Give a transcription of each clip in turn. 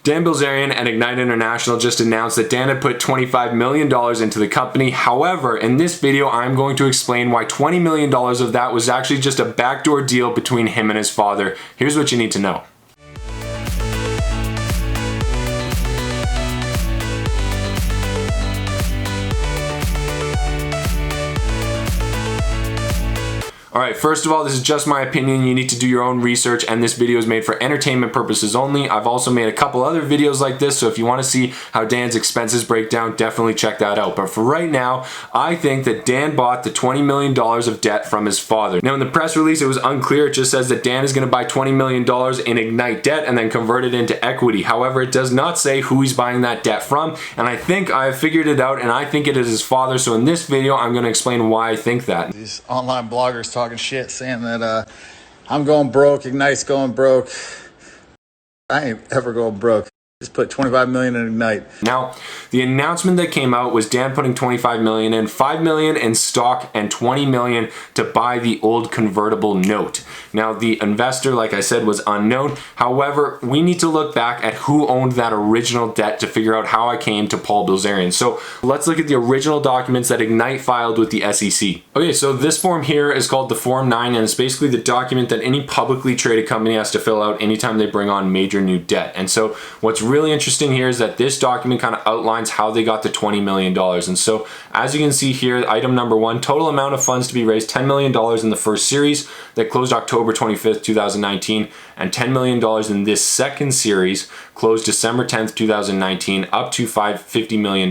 Dan Bilzerian and Ignite International just announced that Dan had put $25 million into the company. However, in this video, I'm going to explain why $20 million of that was actually just a backdoor deal between him and his father. Here's what you need to know. Alright, first of all, this is just my opinion. You need to do your own research, and this video is made for entertainment purposes only. I've also made a couple other videos like this, so if you want to see how Dan's expenses break down, definitely check that out. But for right now, I think that Dan bought the $20 million of debt from his father. Now, in the press release, it was unclear. It just says that Dan is going to buy $20 million in Ignite debt and then convert it into equity. However, it does not say who he's buying that debt from, and I think I have figured it out, and I think it is his father. So in this video, I'm going to explain why I think that. These online bloggers talking shit saying that I'm going broke, Ignite's going broke. I ain't ever going broke. Just put 25 million in Ignite. Now, the announcement that came out was Dan putting 25 million in, 5 million in stock and 20 million to buy the old convertible note. Now, the investor, like I said, was unknown. However, we need to look back at who owned that original debt to figure out how I came to Paul Bilzerian. So let's look at the original documents that Ignite filed with the SEC. Okay, so this form here is called the Form 9, and it's basically the document that any publicly traded company has to fill out anytime they bring on major new debt. And so what's really interesting here is that this document kind of outlines how they got the $20 million. And so as you can see here, item number 1, total amount of funds to be raised, $10 million in the first series that closed October 25th, 2019, and $10 million in this second series closed December 10th, 2019, up to $50 million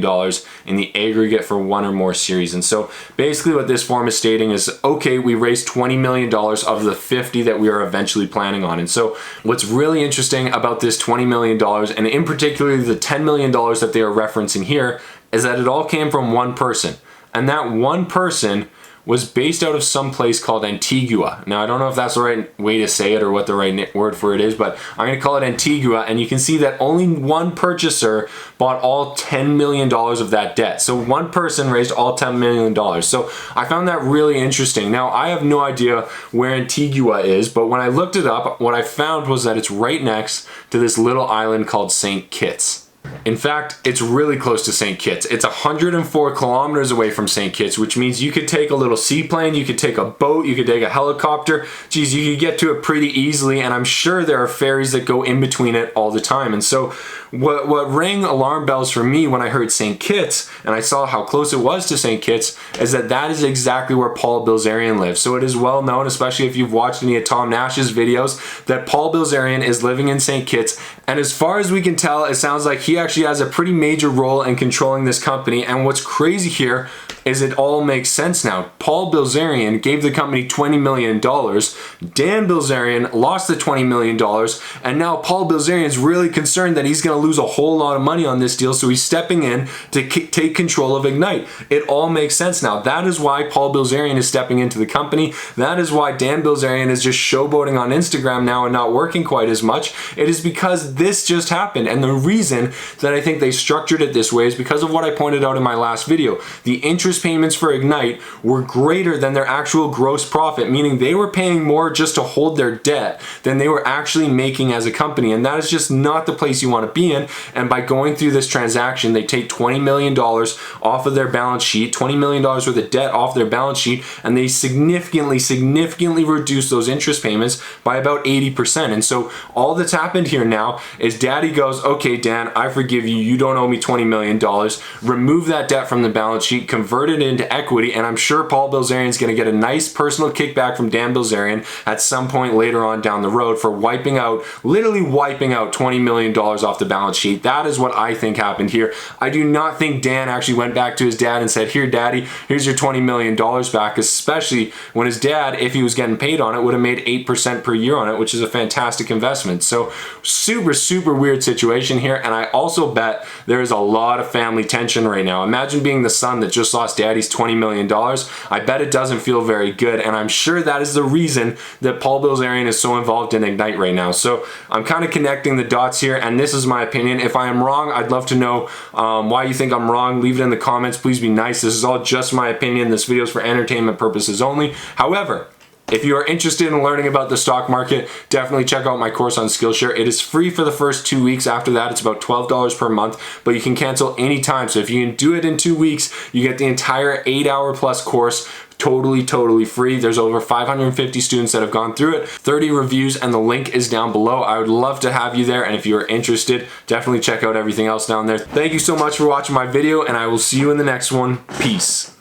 in the aggregate for one or more series. And so basically what this form is stating is, okay, we raised $20 million of the 50 that we are eventually planning on. And so what's really interesting about this $20 million, and in particular the $10 million that they are referencing here, is that it all came from one person. And that one person was based out of some place called Antigua. Now, I don't know if that's the right way to say it or what the right word for it is, but I'm gonna call it Antigua, and you can see that only one purchaser bought all $10 million of that debt. So one person raised all $10 million. So I found that really interesting. Now, I have no idea where Antigua is, but when I looked it up, what I found was that it's right next to this little island called St. Kitts. In fact, it's really close to St. Kitts. It's 104 kilometers away from St. Kitts, which means you could take a little seaplane, you could take a boat, you could take a helicopter. Geez, you could get to it pretty easily, and I'm sure there are ferries that go in between it all the time. And so what rang alarm bells for me when I heard St. Kitts and I saw how close it was to St. Kitts is that that is exactly where Paul Bilzerian lives. So it is well known, especially if you've watched any of Tom Nash's videos, that Paul Bilzerian is living in St. Kitts. And as far as we can tell, it sounds like he actually has a pretty major role in controlling this company. And what's crazy here is it all makes sense now. Paul Bilzerian gave the company $20 million. Dan Bilzerian lost the $20 million. And now Paul Bilzerian is really concerned that he's going to lose a whole lot of money on this deal. So he's stepping in to take control of Ignite. It all makes sense now. That is why Paul Bilzerian is stepping into the company. That is why Dan Bilzerian is just showboating on Instagram now and not working quite as much. It is because this just happened. And the reason that I think they structured it this way is because of what I pointed out in my last video. The interest payments for Ignite were greater than their actual gross profit, meaning they were paying more just to hold their debt than they were actually making as a company. And that is just not the place you want to be in. And by going through this transaction, they take $20 million off of their balance sheet, $20 million worth of debt off their balance sheet, and they significantly reduce those interest payments by about 80%. And so all that's happened here now is Daddy goes, okay, Dan, I forgive you. You don't owe me $20 million. Remove that debt from the balance sheet, convert it into equity, and I'm sure Paul Bilzerian is going to get a nice personal kickback from Dan Bilzerian at some point later on down the road for literally wiping out $20 million off the balance sheet. That is what I think happened here. I do not think Dan actually went back to his dad and said, here, Daddy, here's your $20 million back, especially when his dad, if he was getting paid on it, would have made 8% per year on it, which is a fantastic investment. So super weird situation here, and I also bet there is a lot of family tension right now. Imagine being the son that just lost Daddy's $20 million. I bet it doesn't feel very good, and I'm sure that is the reason that Paul Bilzerian is so involved in Ignite right now. So I'm kind of connecting the dots here, and this is my opinion. If I am wrong, I'd love to know why you think I'm wrong. Leave it in the comments. Please be nice. This is all just my opinion. This video is for entertainment purposes only. However, If you are interested in learning about the stock market, definitely check out my course on Skillshare. It is free for the first 2 weeks. After that, it's about $12 per month, but you can cancel anytime. So if you can do it in 2 weeks, you get the entire 8-hour plus course totally free. There's over 550 students that have gone through it, 30 reviews, and the link is down below. I would love to have you there, and if you're interested, definitely check out everything else down there. Thank you so much for watching my video, and I will see you in the next one. Peace.